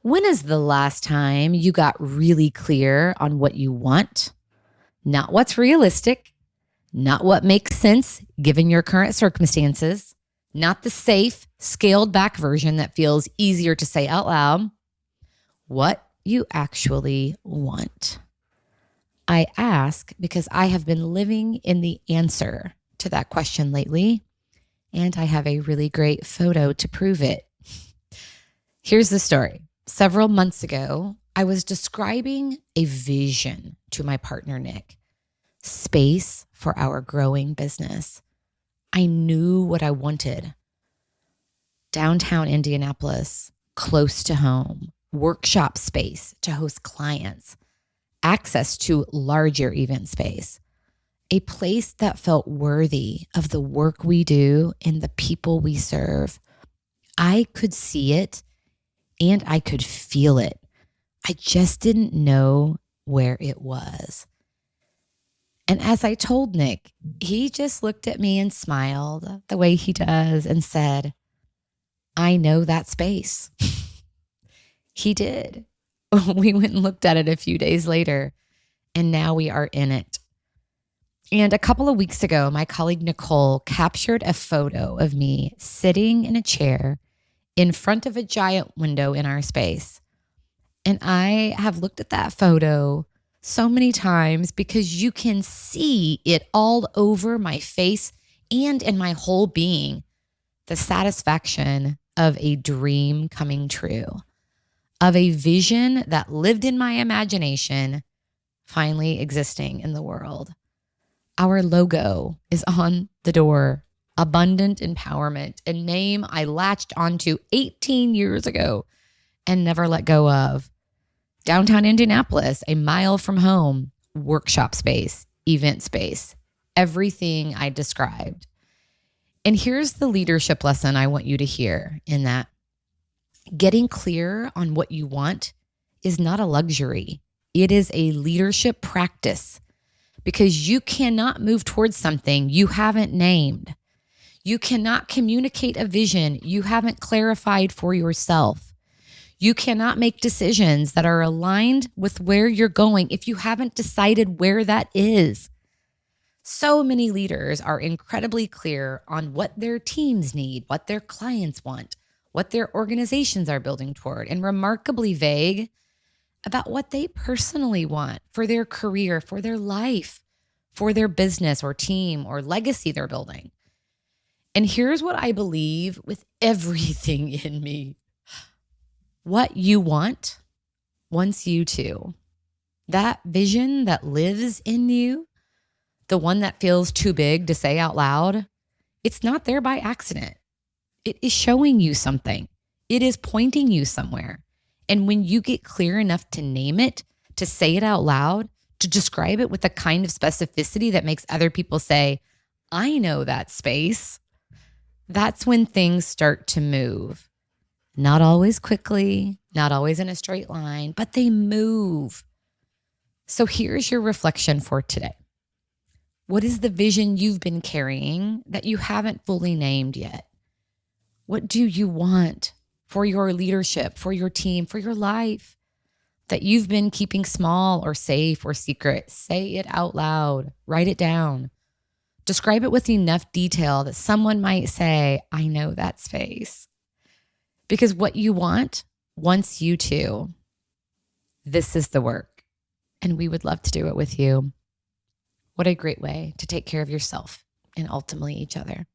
When is the last time you got really clear on what you want? Not what's realistic, not what makes sense given your current circumstances, not the safe, scaled back version that feels easier to say out loud. What you actually want. I ask because I have been living in the answer to that question lately, and I have a really great photo to prove it. Here's the story. Several months ago, I was describing a vision to my partner, Nick. Space for our growing business. I knew what I wanted. Downtown Indianapolis, close to home, workshop space to host clients, access to larger event space, a place that felt worthy of the work we do and the people we serve. I could see it and I could feel it. I just didn't know where it was. And as I told Nick, he just looked at me and smiled the way he does and said, I know that space. He did. We went and looked at it a few days later, and now we are in it. And a couple of weeks ago, my colleague Nicole captured a photo of me sitting in a chair in front of a giant window in our space. And I have looked at that photo so many times because you can see it all over my face and in my whole being, the satisfaction of a dream coming true, of a vision that lived in my imagination, finally existing in the world. Our logo is on the door, Abundant Empowerment, a name I latched onto 18 years ago and never let go of. Downtown Indianapolis, a mile from home, workshop space, event space, everything I described. And here's the leadership lesson I want you to hear in that. Getting clear on what you want is not a luxury. It is a leadership practice because you cannot move towards something you haven't named. You cannot communicate a vision you haven't clarified for yourself. You cannot make decisions that are aligned with where you're going if you haven't decided where that is. So many leaders are incredibly clear on what their teams need, what their clients want, what their organizations are building toward, and remarkably vague about what they personally want for their career, for their life, for their business or team or legacy they're building. And here's what I believe with everything in me. What you want wants you to. That vision that lives in you, the one that feels too big to say out loud, it's not there by accident. It is showing you something. It is pointing you somewhere. And when you get clear enough to name it, to say it out loud, to describe it with a kind of specificity that makes other people say, I know that space, that's when things start to move. Not always quickly, not always in a straight line, but they move. So here's your reflection for today. What is the vision you've been carrying that you haven't fully named yet? What do you want for your leadership, for your team, for your life that you've been keeping small or safe or secret? Say it out loud. Write it down. Describe it with enough detail that someone might say, I know that space. Because what you want wants you to. This is the work, and we would love to do it with you. What a great way to take care of yourself and ultimately each other.